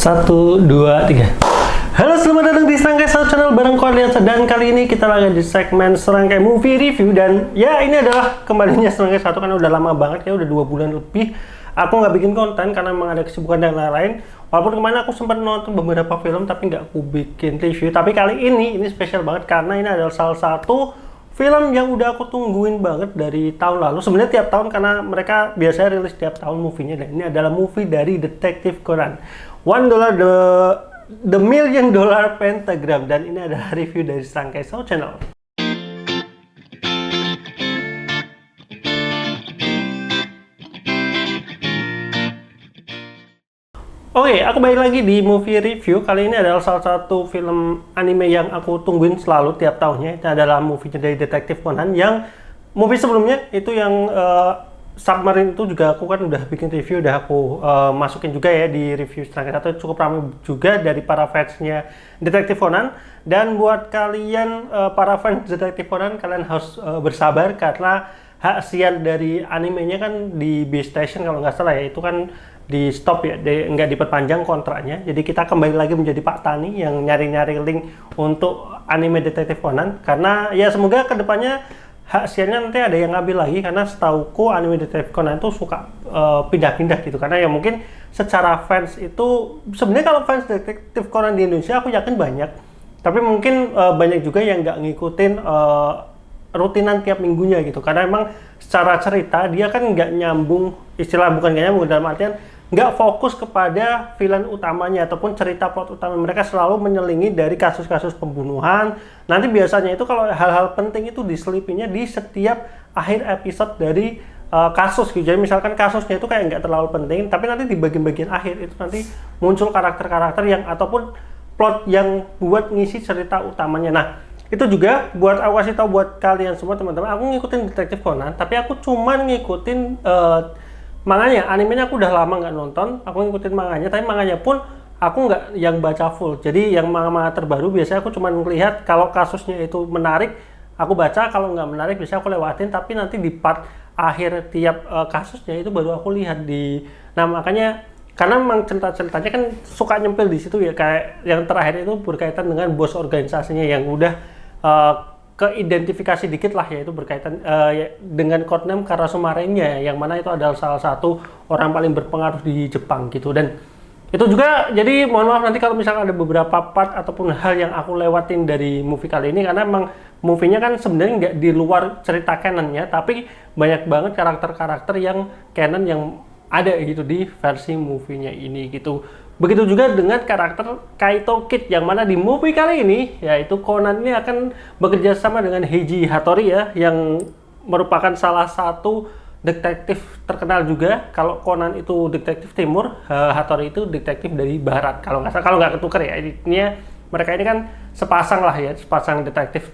Satu, dua, tiga. Halo, selamat datang di Serangkai Satu Channel bareng Koaliansa. Dan kali ini kita lagi di segmen Serangkai Movie Review. Dan ya, ini adalah kembalinya Serangkai Satu karena udah lama banget ya, udah 2 bulan lebih aku nggak bikin konten karena memang ada kesibukan dan lain-lain. Walaupun kemarin aku sempat nonton beberapa film tapi nggak aku bikin review. Tapi kali ini spesial banget karena ini adalah salah satu film yang udah aku tungguin banget dari tahun lalu. Sebenarnya tiap tahun karena mereka biasanya rilis tiap tahun movie-nya. Dan ini adalah movie dari Detective Conan. $1 The $1 Million Pentagram. Dan ini adalah review dari Serangkai Satu Channel. Oke, aku balik lagi di movie review. Kali ini adalah salah satu film anime yang aku tungguin selalu tiap tahunnya. Itu adalah movie dari Detective Conan. Yang movie sebelumnya itu yang Submarine itu juga aku kan udah bikin review, udah aku masukin juga ya di review Serangkai Satu. Cukup ramai juga dari para fansnya Detective Conan. Dan buat kalian para fans Detective Conan, kalian harus bersabar karena hak siar dari animenya kan di B-Station kalau nggak salah ya, itu kan di stop ya, nggak diperpanjang kontraknya. Jadi kita kembali lagi menjadi Pak Tani yang nyari-nyari link untuk anime Detective Conan. Karena ya semoga kedepannya hak siarnya nanti ada yang ngambil lagi, karena setauku anime Detective Conan itu suka pindah-pindah gitu. Karena ya mungkin secara fans itu, sebenarnya kalau fans Detective Conan di Indonesia aku yakin banyak, tapi mungkin banyak juga yang nggak ngikutin rutinan tiap minggunya gitu. Karena emang secara cerita dia kan nggak nyambung, istilah bukan nggak nyambung dalam artian nggak fokus kepada villain utamanya ataupun cerita plot utama. Mereka selalu menyelingi dari kasus-kasus pembunuhan. Nanti biasanya itu kalau hal-hal penting itu diselipinya di setiap akhir episode dari kasus gitu. Jadi misalkan kasusnya itu kayak nggak terlalu penting, tapi nanti di bagian-bagian akhir itu nanti muncul karakter-karakter yang ataupun plot yang buat ngisi cerita utamanya. Nah, itu juga buat aku kasih tahu buat kalian semua teman-teman, aku ngikutin Detective Conan, tapi aku cuman ngikutin manganya. Animenya aku udah lama nggak nonton, aku ngikutin manganya, tapi manganya pun aku nggak yang baca full. Jadi yang manga-manga terbaru biasanya aku cuman melihat kalau kasusnya itu menarik, aku baca. Kalau nggak menarik biasanya aku lewatin, tapi nanti di part akhir tiap kasusnya itu baru aku lihat di. Nah makanya karena memang cerita-ceritanya kan suka nyempil di situ ya, kayak yang terakhir itu berkaitan dengan bos organisasinya yang udah keidentifikasi dikit lah, yaitu berkaitan dengan codename Karasumarenya, yang mana itu adalah salah satu orang paling berpengaruh di Jepang gitu. Dan itu juga, jadi mohon maaf nanti kalau misalnya ada beberapa part ataupun hal yang aku lewatin dari movie kali ini, karena emang movie-nya kan sebenarnya nggak di luar cerita canonnya, tapi banyak banget karakter-karakter yang canon yang ada gitu di versi movie-nya ini gitu. Begitu juga dengan karakter Kaito Kid, yang mana di movie kali ini yaitu Conan ini akan bekerja sama dengan Heiji Hattori ya, yang merupakan salah satu detektif terkenal juga. Kalau Conan itu detektif timur, Hattori itu detektif dari barat kalau nggak salah, kalau nggak ketukar ya. Intinya mereka ini kan sepasang lah ya, sepasang detektif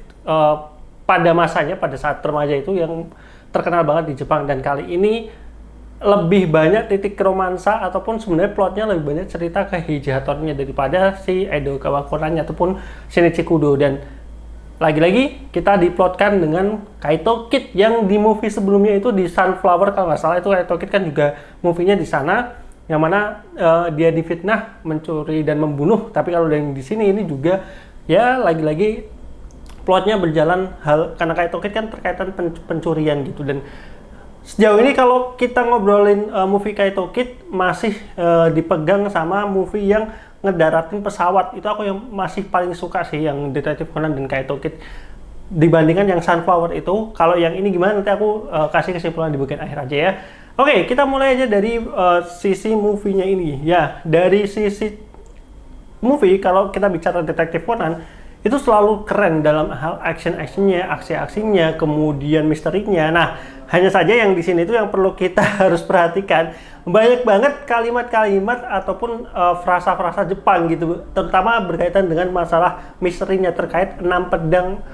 pada masanya, pada saat remaja itu, yang terkenal banget di Jepang. Dan kali ini lebih banyak titik romansa ataupun sebenarnya plotnya lebih banyak cerita ke Heiji Hattori daripada si Edogawa Conan ataupun Shinichi Kudo. Dan lagi-lagi kita diplotkan dengan Kaito Kid yang di movie sebelumnya itu di Sunflower kalau nggak salah. Itu Kaito Kid kan juga movie-nya di sana, yang mana dia difitnah, mencuri dan membunuh. Tapi kalau yang di sini ini juga ya lagi-lagi plotnya berjalan karena Kaito Kid kan terkaitan pencurian gitu. Dan sejauh ini kalau kita ngobrolin movie Kaito Kid masih dipegang sama movie yang ngedaratin pesawat. Itu aku yang masih paling suka sih, yang Detective Conan dan Kaito Kid, dibandingkan yang Sunflower itu. Kalau yang ini gimana nanti aku kasih kesimpulan di bagian akhir aja ya. Oke, kita mulai aja dari sisi movie-nya ini. Ya, dari sisi movie kalau kita bicara Detective Conan, itu selalu keren dalam hal action-actionnya, aksi-aksinya, kemudian misterinya. Nah, hanya saja yang di sini itu yang perlu kita harus perhatikan, banyak banget kalimat-kalimat ataupun frasa-frasa Jepang gitu, terutama berkaitan dengan masalah misterinya terkait 6 pedang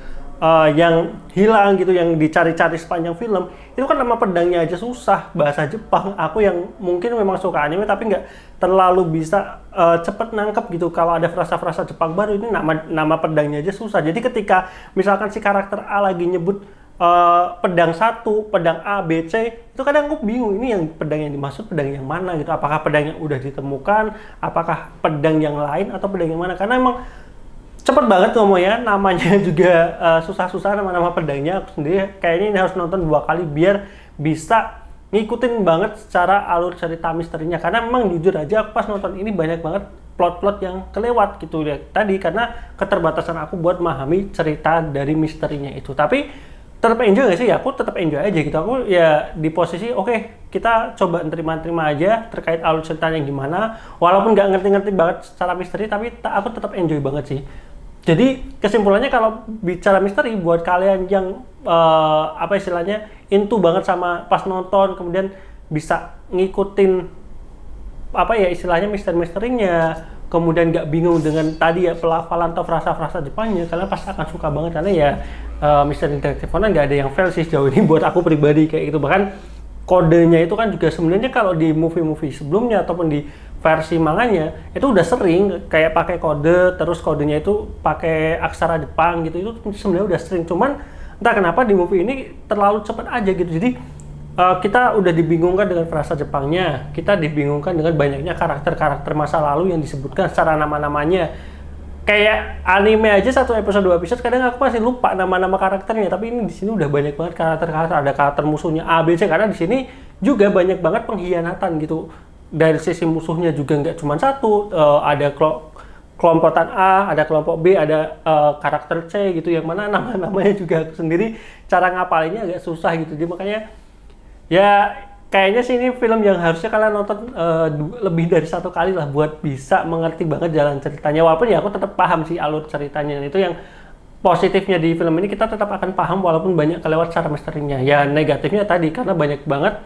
yang hilang gitu, yang dicari-cari sepanjang film. Itu kan nama pedangnya aja susah, bahasa Jepang. Aku yang mungkin memang suka anime tapi nggak terlalu bisa cepet nangkep gitu kalau ada frasa-frasa Jepang baru. Ini nama pedangnya aja susah. Jadi ketika misalkan si karakter A lagi nyebut pedang satu, pedang A, B, C, itu kadang aku bingung ini yang pedang yang dimaksud pedang yang mana gitu. Apakah pedang yang udah ditemukan, apakah pedang yang lain atau pedang yang mana? Karena emang cepet banget ngomongnya, namanya juga susah-susah nama-nama pedangnya. Aku sendiri kayaknya ini harus nonton 2 kali biar bisa ngikutin banget secara alur cerita misterinya. Karena memang jujur aja aku pas nonton ini banyak banget plot-plot yang kelewat gitu ya tadi, karena keterbatasan aku buat memahami cerita dari misterinya itu. Tapi tetap enjoy gak sih? Ya aku tetap enjoy aja gitu. Aku ya di posisi oke, kita coba terima-terima aja terkait alur ceritanya gimana. Walaupun nggak ngerti-ngerti banget secara misteri, tapi aku tetap enjoy banget sih. Jadi kesimpulannya kalau bicara misteri buat kalian yang apa istilahnya into banget sama pas nonton, kemudian bisa ngikutin apa ya istilahnya misteri-misterinya, kemudian nggak bingung dengan tadi ya pelafalan atau frasa-frasa Jepangnya, kalian pasti akan suka banget. Karena ya Misteri Detektif Conan nggak ada yang fail sih sejauh ini buat aku pribadi kayak gitu. Bahkan kodenya itu kan juga sebenarnya kalau di movie-movie sebelumnya ataupun di versi manganya itu udah sering kayak pakai kode, terus kodenya itu pakai aksara Jepang gitu. Itu sebenarnya udah sering, cuman entah kenapa di movie ini terlalu cepat aja gitu. Jadi kita udah dibingungkan dengan frasa Jepangnya, kita dibingungkan dengan banyaknya karakter-karakter masa lalu yang disebutkan secara nama-namanya. Kayak anime aja 1 episode 2 episode kadang aku masih lupa nama-nama karakternya, tapi ini di sini udah banyak banget karakter-karakter, ada karakter musuhnya A, B, C, karena di sini juga banyak banget pengkhianatan gitu. Dari sisi musuhnya juga nggak cuma satu, ada kelompokan A, ada kelompok B, ada karakter C gitu, yang mana nama-namanya juga aku sendiri cara ngapalinnya agak susah gitu. Jadi makanya ya kayaknya sih ini film yang harusnya kalian nonton lebih dari 1 kali lah buat bisa mengerti banget jalan ceritanya. Walaupun ya aku tetap paham sih alur ceritanya, dan itu yang positifnya di film ini, kita tetap akan paham walaupun banyak kelewat secara misterinya. Ya negatifnya tadi karena banyak banget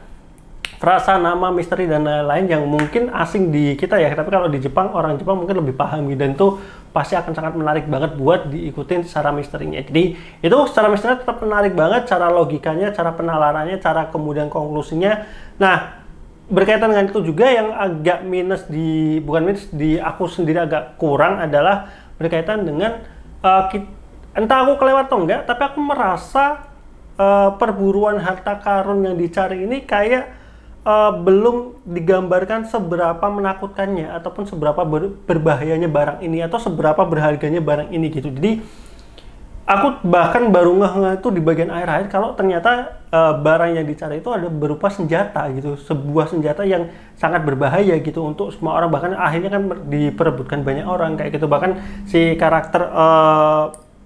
frasa, nama, misteri dan lain-lain yang mungkin asing di kita ya, tapi kalau di Jepang, orang Jepang mungkin lebih paham gitu, dan itu pasti akan sangat menarik banget buat diikutin secara misterinya. Jadi itu secara misterinya tetap menarik banget, cara logikanya, cara penalarannya, cara kemudian konklusinya. Nah, berkaitan dengan itu juga yang agak minus bukan minus, di aku sendiri agak kurang adalah berkaitan dengan entah aku kelewat atau enggak, tapi aku merasa perburuan harta karun yang dicari ini kayak belum digambarkan seberapa menakutkannya ataupun seberapa berbahayanya barang ini atau seberapa berharganya barang ini gitu. Jadi aku bahkan baru ngeh itu di bagian akhir-akhir kalau ternyata barang yang dicari itu ada berupa senjata gitu, sebuah senjata yang sangat berbahaya gitu untuk semua orang, bahkan akhirnya kan diperebutkan banyak orang kayak gitu. Bahkan si karakter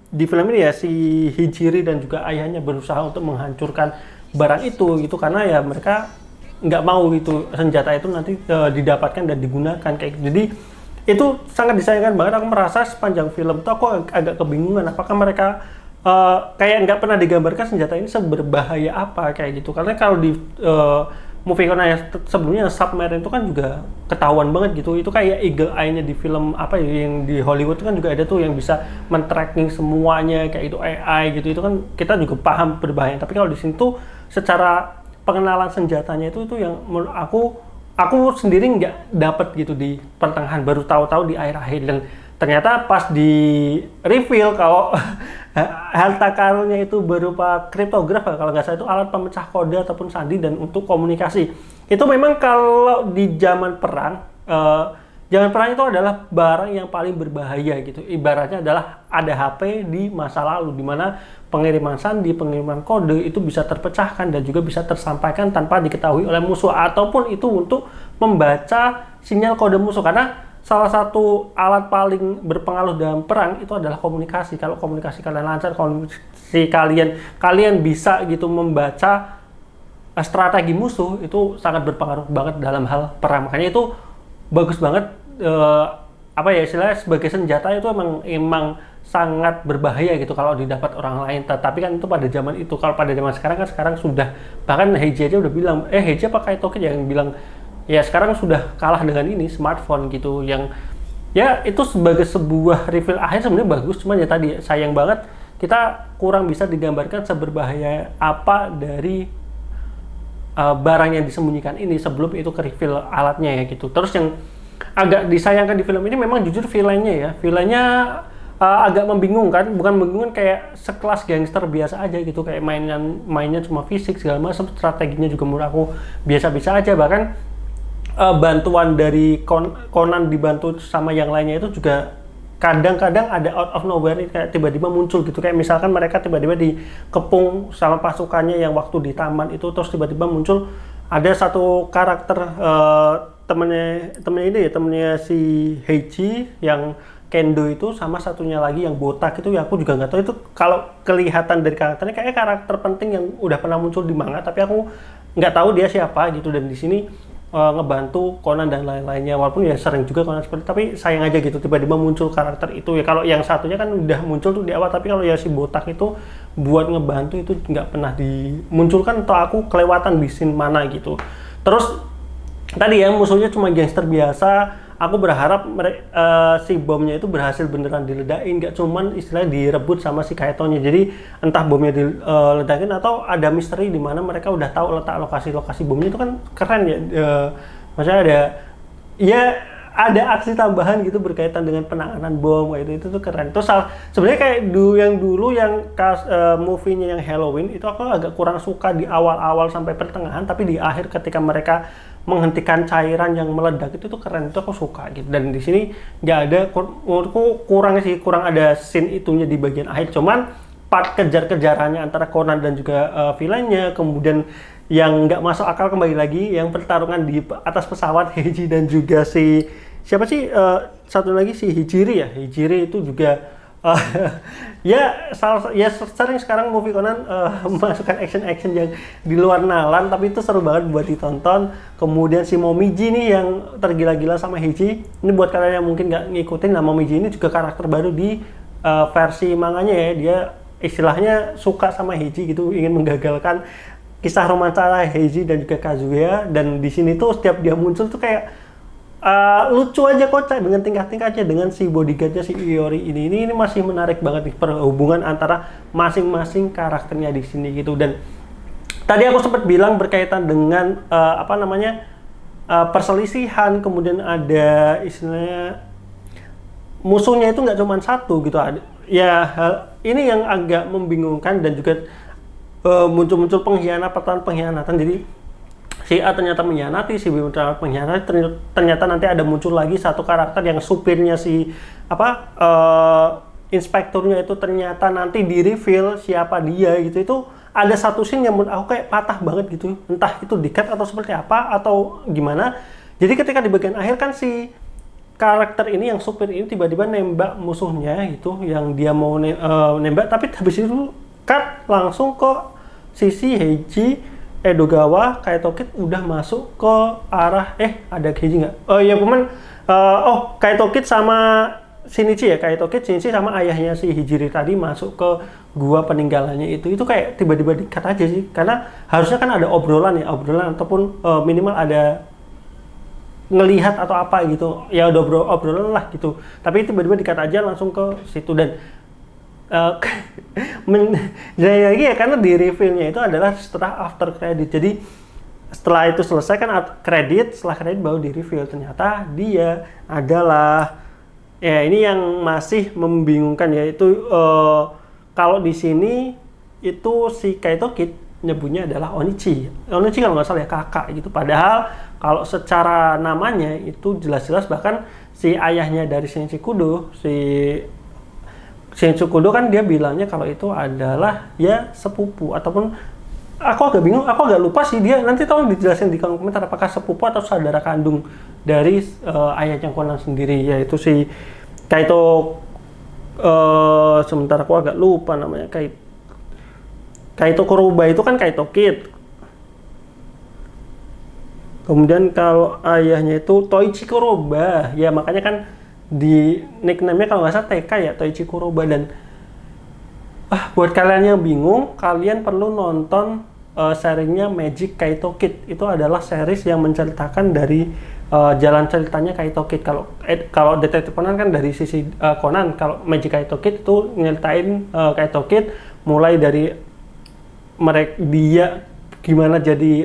di film ini ya, si Hijiri dan juga ayahnya berusaha untuk menghancurkan barang itu gitu, karena ya mereka nggak mau gitu senjata itu nanti didapatkan dan digunakan kayak gitu. Jadi itu sangat disayangkan banget. Aku merasa sepanjang film itu aku agak kebingungan apakah mereka kayak nggak pernah digambarkan senjata ini seberbahaya apa kayak gitu. Karena kalau di movie Conan sebelumnya Submarine itu kan juga ketahuan banget gitu. Itu kayak eagle eye-nya di film apa ya, yang di Hollywood itu kan juga ada tuh yang bisa men-tracking semuanya kayak itu AI gitu. Itu kan kita juga paham berbahaya. Tapi kalau di sini tuh secara pengenalan senjatanya itu yang menurut aku sendiri nggak dapet gitu di pertengahan, baru tahu-tahu di akhir-akhir. Dan ternyata pas di reveal kalau harta karunnya itu berupa kriptograf, kalau nggak salah itu alat pemecah kode ataupun sandi dan untuk komunikasi. Itu memang kalau di zaman perang itu adalah barang yang paling berbahaya gitu. Ibaratnya adalah ada HP di masa lalu, di mana pengiriman sandi, pengiriman kode itu bisa terpecahkan dan juga bisa tersampaikan tanpa diketahui oleh musuh, ataupun itu untuk membaca sinyal kode musuh. Karena salah satu alat paling berpengaruh dalam perang itu adalah komunikasi. Kalau komunikasi kalian lancar, komunikasi kalian bisa gitu membaca strategi musuh, itu sangat berpengaruh banget dalam hal perang. Makanya itu bagus banget apa ya istilahnya, sebagai senjata itu emang sangat berbahaya gitu kalau didapat orang lain. Tapi kan itu pada zaman itu. Kalau pada zaman sekarang kan sekarang sudah, bahkan Heiji aja udah bilang, Heiji apa Kaito yang bilang ya sekarang sudah kalah dengan ini smartphone gitu, yang ya itu sebagai sebuah reveal akhir sebenarnya bagus. Cuman ya tadi sayang banget kita kurang bisa digambarkan seberbahaya apa dari barang yang disembunyikan ini sebelum itu ke reveal alatnya ya gitu. Terus yang agak disayangkan di film ini memang jujur villainnya agak membingungkan, bukan membingungkan, kayak sekelas gangster biasa aja gitu, kayak mainnya cuma fisik segala macam, strateginya juga menurut aku biasa-biasa aja. Bahkan bantuan dari Conan dibantu sama yang lainnya itu juga kadang-kadang ada out of nowhere, kayak tiba-tiba muncul gitu, kayak misalkan mereka tiba-tiba dikepung sama pasukannya yang waktu di taman itu, terus tiba-tiba muncul ada satu karakter temennya si Heiji yang Kendo itu, sama satunya lagi yang botak itu, ya aku juga nggak tahu itu, kalau kelihatan dari karakternya kayak karakter penting yang udah pernah muncul di manga, tapi aku nggak tahu dia siapa gitu. Dan di sini ngebantu Conan dan lain-lainnya, walaupun ya sering juga Conan seperti, tapi sayang aja gitu tiba-tiba muncul karakter itu ya. Kalau yang satunya kan udah muncul tuh di awal, tapi kalau ya si botak itu buat ngebantu itu nggak pernah dimunculkan, atau aku kelewatan di scene mana gitu. Terus tadi ya musuhnya cuma gangster biasa. Aku berharap si bomnya itu berhasil beneran diledakin, nggak cuman istilahnya direbut sama si Kaito-nya. Jadi entah bomnya diledakin atau ada misteri di mana mereka udah tahu letak lokasi bomnya. Itu kan keren ya. Maksudnya ada aksi tambahan gitu berkaitan dengan penanganan bom kayak itu tuh keren. Terus sebenarnya kayak yang dulu movie-nya yang Halloween itu aku agak kurang suka di awal-awal sampai pertengahan, tapi di akhir ketika mereka menghentikan cairan yang meledak itu tuh keren, itu aku suka gitu. Dan di sini nggak ada, menurutku kurang ada scene itunya di bagian akhir. Cuman part kejar-kejarannya antara Conan dan juga villainnya, kemudian yang nggak masuk akal kembali lagi yang pertarungan di atas pesawat Heiji dan juga siapa sih satu lagi si Hijiri itu juga sering sekarang movie Conan memasukkan action yang di luar nalar, tapi itu seru banget buat ditonton. Kemudian si Momiji nih yang tergila-gila sama Heiji, ini buat kalian yang mungkin nggak ngikutin, nah Momiji ini juga karakter baru di versi manganya ya. Dia istilahnya suka sama Heiji gitu, ingin menggagalkan kisah romansa Heiji dan juga Kazuya. Dan di sini tuh setiap dia muncul tuh kayak lucu aja, kocak dengan tingkah-tingkahnya, dengan si bodyguardnya si Iori ini masih menarik banget nih perhubungan antara masing-masing karakternya di sini gitu. Dan tadi aku sempat bilang berkaitan dengan perselisihan, kemudian ada istilahnya musuhnya itu nggak cuma satu gitu. Ini yang agak membingungkan dan juga muncul pengkhianatan. Jadi si A ternyata mengkhianati, si B mengkhianati, ternyata nanti ada muncul lagi satu karakter yang supirnya si inspekturnya itu ternyata nanti di reveal siapa dia gitu. Itu ada satu scene yang menurut aku kayak patah banget gitu, entah itu di-cut atau seperti apa atau gimana. Jadi ketika di bagian akhir kan si karakter ini yang supir ini tiba-tiba nembak musuhnya gitu, yang dia mau nembak, tapi habis itu cut langsung ke sisi Heiji, Edogawa, Kaito Kid udah masuk ke arah ada Heiji nggak? Kaito Kid sama Shinichi ya, Kaito Kid, Shinichi sama ayahnya si Hijiri tadi masuk ke gua peninggalannya itu kayak tiba-tiba di-cut aja sih, karena harusnya kan ada obrolan ataupun minimal ada ngelihat atau apa gitu, ya udah obrolan lah gitu, tapi tiba-tiba di-cut aja langsung ke situ. Dan lagi ya, karena di reveal-nya itu adalah setelah after credit. Jadi setelah itu selesai kan setelah kredit baru di reveal ternyata dia adalah, ya ini yang masih membingungkan, yaitu kalau di sini itu si Kaito Kid nyebutnya adalah Onichi kalau nggak salah ya, kakak gitu. Padahal kalau secara namanya itu jelas-jelas, bahkan si ayahnya dari Shinji Kudo, Shinji Kudo kan dia bilangnya kalau itu adalah ya sepupu, ataupun aku agak bingung, aku agak lupa sih, dia nanti tolong dijelasin di kolom komentar apakah sepupu atau saudara kandung dari ayahnya Conan sendiri, yaitu si Kaito, sementara aku agak lupa namanya, Kaito Kuroba itu kan Kaito Kid. Kemudian kalau ayahnya itu Toichi Kuroba, ya makanya kan di nickname-nya kalau nggak salah TK ya, Toichi Kuroba. Dan buat kalian yang bingung, kalian perlu nonton serinya Magic Kaito Kid. Itu adalah series yang menceritakan dari jalan ceritanya Kaito Kid. Kalau Detektif Conan kan dari sisi Conan, kalau Magic Kaito Kid itu nyeritain Kaito Kid mulai dari dia gimana jadi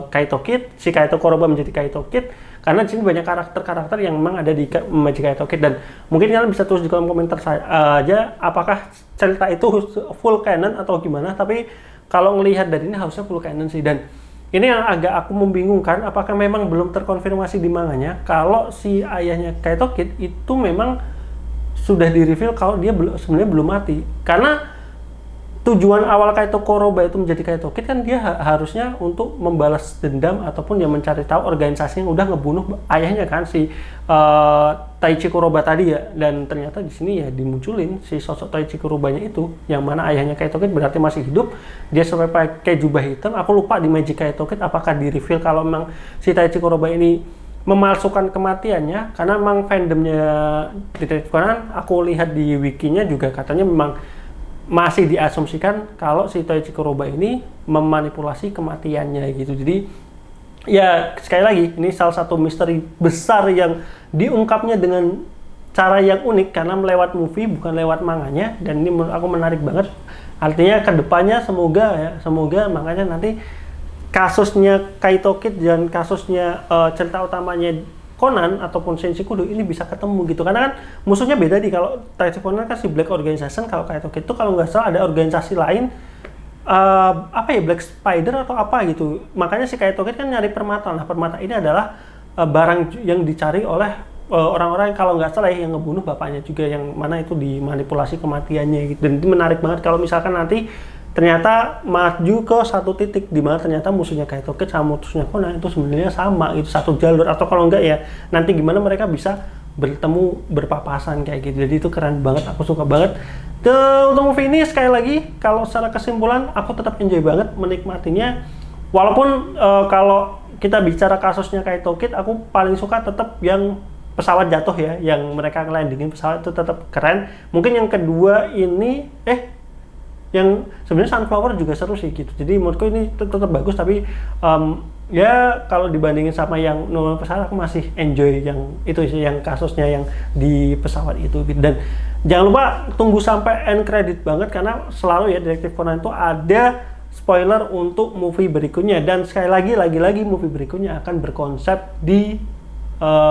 Kaito Kid, si Kaito Kuroba menjadi Kaito Kid, karena di sini banyak karakter-karakter yang memang ada di Magic Kaito Kid. Dan mungkin kalian bisa tulis di kolom komentar aja apakah cerita itu full canon atau gimana. Tapi kalau ngelihat dari ini harusnya full canon sih. Dan ini yang agak aku membingungkan, apakah memang belum terkonfirmasi di manganya kalau si ayahnya Kaito Kid itu memang sudah di-reveal kalau dia sebenarnya belum mati. Karena tujuan awal Kaito Koroba itu menjadi Kaito Kid kan dia harusnya untuk membalas dendam ataupun dia mencari tahu organisasi yang udah ngebunuh ayahnya kan, si Taichi Kuroba tadi ya. Dan ternyata di sini ya dimunculin si sosok Taichi Kurobanya itu, yang mana ayahnya Kaito Kid berarti masih hidup, dia sampai pakai jubah hitam. Aku lupa di Magic Kaito Kid apakah di-reveal kalau memang si Taichi Kuroba ini memalsukan kematiannya, karena memang fandomnya Detective Conan, aku lihat di wikinya juga katanya memang masih diasumsikan kalau si Taichi Kuroba ini memanipulasi kematiannya gitu. Jadi ya sekali lagi ini salah satu misteri besar yang diungkapnya dengan cara yang unik karena melewat movie bukan lewat manganya. Dan ini menurut aku menarik banget. Artinya kedepannya semoga makanya nanti kasusnya Kaito Kid dan kasusnya cerita utamanya Conan ataupun Sensei Kudo ini bisa ketemu gitu. Karena kan musuhnya beda nih. Kalau Taichi Conan kan si Black Organization, kalau Kaito Kid itu kalau nggak salah ada organisasi lain Black Spider atau apa gitu. Makanya si Kaito Kid kan nyari permata. Nah, permata ini adalah barang yang dicari oleh orang-orang yang kalau nggak salah yang ngebunuh bapaknya juga, yang mana itu dimanipulasi kematiannya gitu. Dan itu menarik banget kalau misalkan nanti ternyata maju ke satu titik di mana ternyata musuhnya Kaito Kid sama musuhnya Conan itu sebenarnya sama, itu satu jalur. Atau kalau enggak ya nanti gimana mereka bisa bertemu berpapasan kayak gitu. Jadi itu keren banget, aku suka banget. Untuk movie ini sekali lagi kalau secara kesimpulan aku tetap enjoy banget menikmatinya. Walaupun kalau kita bicara kasusnya Kaito Kid, aku paling suka tetap yang pesawat jatuh ya, yang mereka landingin pesawat itu tetap keren. Mungkin yang kedua ini yang sebenarnya Sunflower juga seru sih gitu. Jadi menurutku ini tetap bagus, tapi ya kalau dibandingin sama yang normal pesawat aku masih enjoy yang itu sih, yang kasusnya yang di pesawat itu gitu. Dan jangan lupa tunggu sampai end credit banget, karena selalu ya Detective Conan itu ada spoiler untuk movie berikutnya. Dan sekali lagi movie berikutnya akan berkonsep di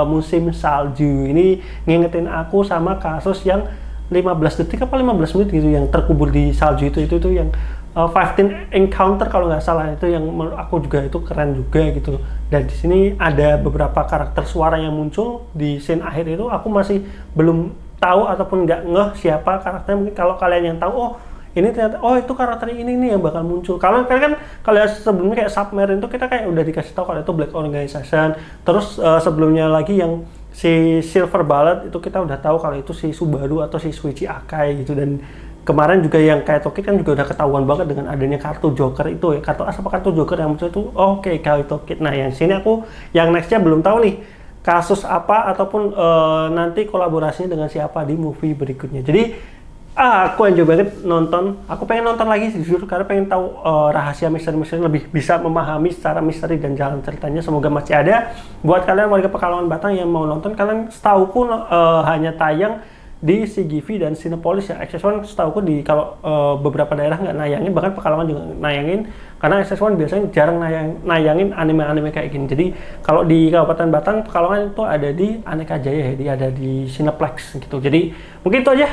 musim salju. Ini ngingetin aku sama kasus yang 15 detik apa 15 menit gitu yang terkubur di salju itu yang 15 encounter kalau nggak salah, itu yang menurut aku juga itu keren juga gitu. Dan di sini ada beberapa karakter suara yang muncul di scene akhir itu, aku masih belum tahu ataupun nggak ngeh siapa karakternya. Mungkin kalau kalian yang tahu, ini ternyata itu karakter ini nih yang bakal muncul. Kalau kan kalau sebelumnya kayak Submarine itu kita kayak udah dikasih tahu kalau itu Black Organization. Terus sebelumnya lagi yang si Silver Bullet itu kita udah tahu kalau itu si Subaru atau si Shuichi Akai gitu. Dan kemarin juga yang Kaito Kid kan juga udah ketahuan banget dengan adanya kartu Joker itu ya, kartu as apa kartu Joker yang muncul itu. Oke, Kaito Kid. Nah yang sini aku yang nextnya belum tahu nih kasus apa ataupun nanti kolaborasinya dengan siapa di movie berikutnya. Jadi aku enjoy banget nonton. Aku pengen nonton lagi jujur, karena pengen tahu rahasia misteri-misteri, lebih bisa memahami secara misteri dan jalan ceritanya. Semoga masih ada. Buat kalian warga Pekalongan Batang yang mau nonton, kalian setauku hanya tayang di CGV dan Cinepolis ya. XS1 setauku di kalau beberapa daerah nggak nayangin, bahkan Pekalongan juga nayangin, karena XS1 biasanya jarang nayangin anime-anime kayak gini. Jadi kalau di Kabupaten Batang, Pekalongan itu ada di Aneka Jaya ya, dia ada di Cineplex gitu. Jadi mungkin itu aja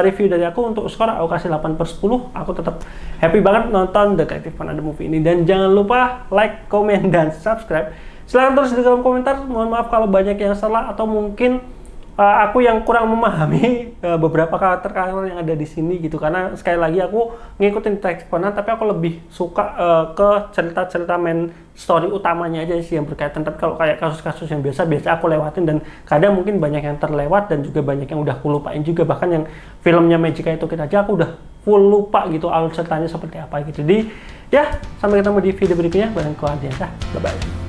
review dari aku. Untuk skor aku kasih 8/10. Aku tetap happy banget nonton Detective Conan the Movie ini. Dan jangan lupa like, komen, dan subscribe. Silahkan tulis di kolom komentar. Mohon maaf kalau banyak yang salah atau mungkin aku yang kurang memahami beberapa karakter yang ada di sini gitu. Karena sekali lagi aku ngikutin Detective Conan, tapi aku lebih suka ke cerita-cerita main story utamanya aja sih yang berkaitan. Tapi kalau kayak kasus-kasus yang biasa aku lewatin, dan kadang mungkin banyak yang terlewat dan juga banyak yang udah aku lupain juga. Bahkan yang filmnya Magic Kaito Kid aja aku udah full lupa gitu alur ceritanya seperti apa gitu. Jadi ya, sampai ketemu di video berikutnya. Bareng aku Ardiansyah. Bye bye.